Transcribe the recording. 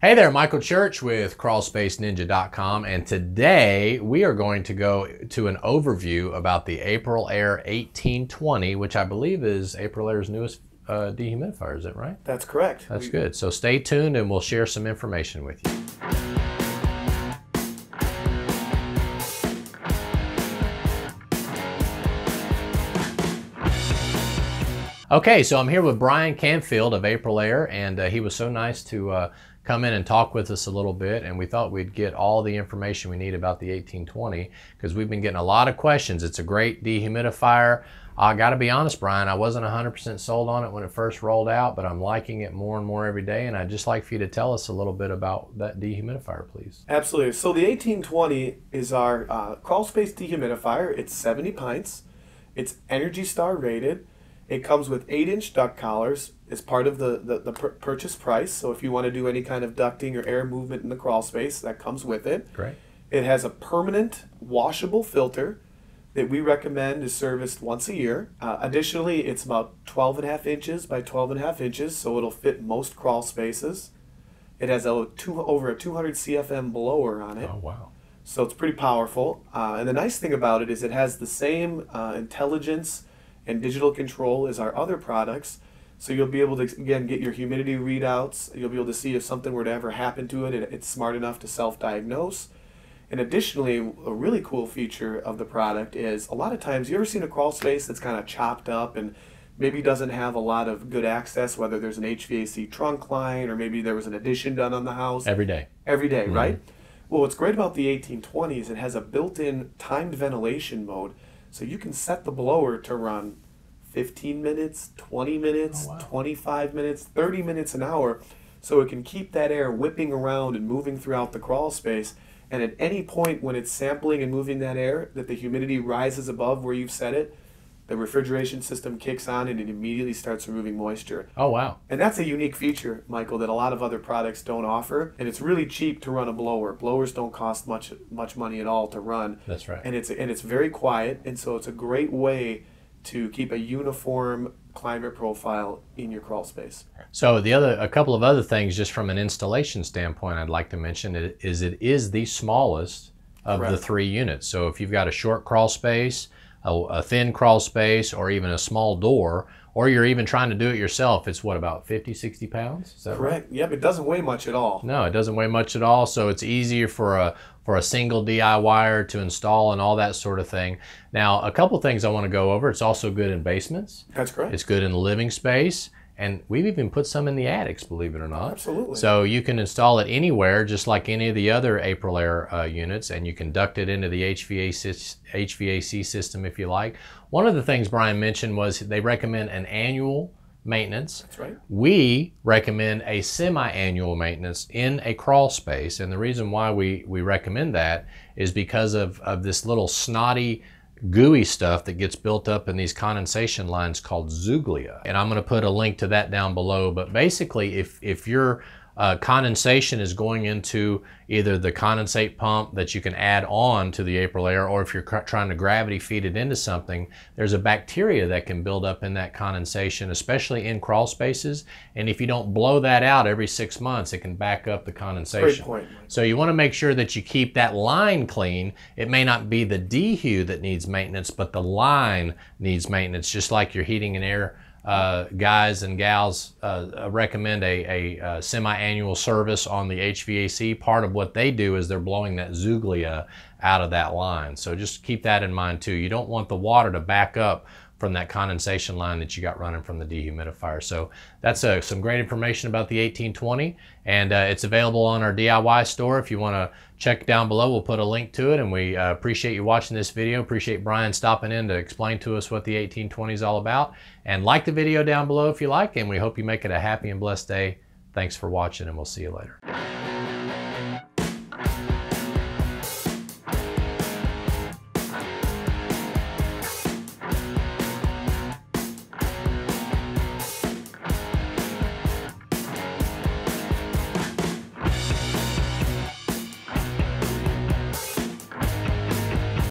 Hey there, Michael Church with crawlspaceninja.com, and today we are going to go to an overview about the Aprilaire 1820, which I believe is Aprilaire's newest dehumidifier. Is that right? That's correct. That's good. So stay tuned and we'll share some information with you. Okay, so I'm here with Brian Canfield of Aprilaire, and he was so nice to come in and talk with us a little bit, and we thought we'd get all the information we need about the 1820 because we've been getting a lot of questions. It's a great dehumidifier. I gotta be honest, Brian, I wasn't 100% sold on it when it first rolled out, but I'm liking it more and more every day, and I'd just like for you to tell us a little bit about that dehumidifier, please. Absolutely. So the 1820 is our crawl space dehumidifier. It's 70 pints. It's Energy Star rated. It comes with 8-inch duct collars as part of the purchase price. So if you want to do any kind of ducting or air movement in the crawl space, that comes with it. Great. It has a permanent washable filter that we recommend is serviced once a year. Additionally, it's about 12.5 inches by 12.5 inches, so it'll fit most crawl spaces. It has over a 200 CFM blower on it. Oh, wow. So it's pretty powerful. And the nice thing about it is it has the same intelligence and digital control as our other products. So you'll be able to, again, get your humidity readouts. You'll be able to see if something were to ever happen to it. It's smart enough to self-diagnose. And additionally, a really cool feature of the product is a lot of times, you ever seen a crawl space that's kind of chopped up and maybe doesn't have a lot of good access, whether there's an HVAC trunk line or maybe there was an addition done on the house? Every day. Every day, right? Well, what's great about the 1820 is it has a built-in timed ventilation mode. So you can set the blower to run 15 minutes, 20 minutes, 25 minutes, 30 minutes an hour. So it can keep that air whipping around and moving throughout the crawl space. And at any point when it's sampling and moving that air, that the humidity rises above where you've set it, the refrigeration system kicks on and it immediately starts removing moisture. Oh, wow. And that's a unique feature, Michael, that a lot of other products don't offer. And it's really cheap to run a blower. Blowers don't cost much money at all to run. That's right. And it's very quiet, and so it's a great way to keep a uniform climate profile in your crawl space. So a couple of other things just from an installation standpoint I'd like to mention is it is the smallest of the three units. So if you've got a short crawl space, a thin crawl space, or even a small door, or you're even trying to do it yourself, it's what, about 50, 60 pounds? Is that correct? Right? Yep, it doesn't weigh much at all. No, it doesn't weigh much at all, so it's easier for a single DIYer to install and all that sort of thing. Now, a couple things I want to go over. It's also good in basements. That's correct. It's good in the living space. And we've even put some in the attics, believe it or not. Absolutely. So you can install it anywhere, just like any of the other Aprilaire units, and you can duct it into the HVAC system if you like. One of the things Brian mentioned was they recommend an annual maintenance. That's right. We recommend a semi-annual maintenance in a crawl space, and the reason why we recommend that is because of this little snotty, gooey stuff that gets built up in these condensation lines called zuglia. And I'm going to put a link to that down below. But basically, if your condensation is going into either the condensate pump that you can add on to the Aprilaire, or if you're trying to gravity feed it into something, there's a bacteria that can build up in that condensation, especially in crawl spaces. And if you don't blow that out every 6 months, it can back up the condensation. Great point. So you want to make sure that you keep that line clean. It may not be the dehu that needs maintenance, but the line needs maintenance, just like your heating and air guys and gals recommend a semi-annual service on the HVAC. Part of what they do is they're blowing that zuglia out of that line. So just keep that in mind too. You don't want the water to back up from that condensation line that you got running from the dehumidifier. So that's some great information about the 1820, and it's available on our DIY store. If you want to check down below, we'll put a link to it, and we appreciate you watching this video. Appreciate Brian stopping in to explain to us what the 1820 is all about. And like the video down below if you like, and we hope you make it a happy and blessed day. Thanks for watching, and we'll see you later.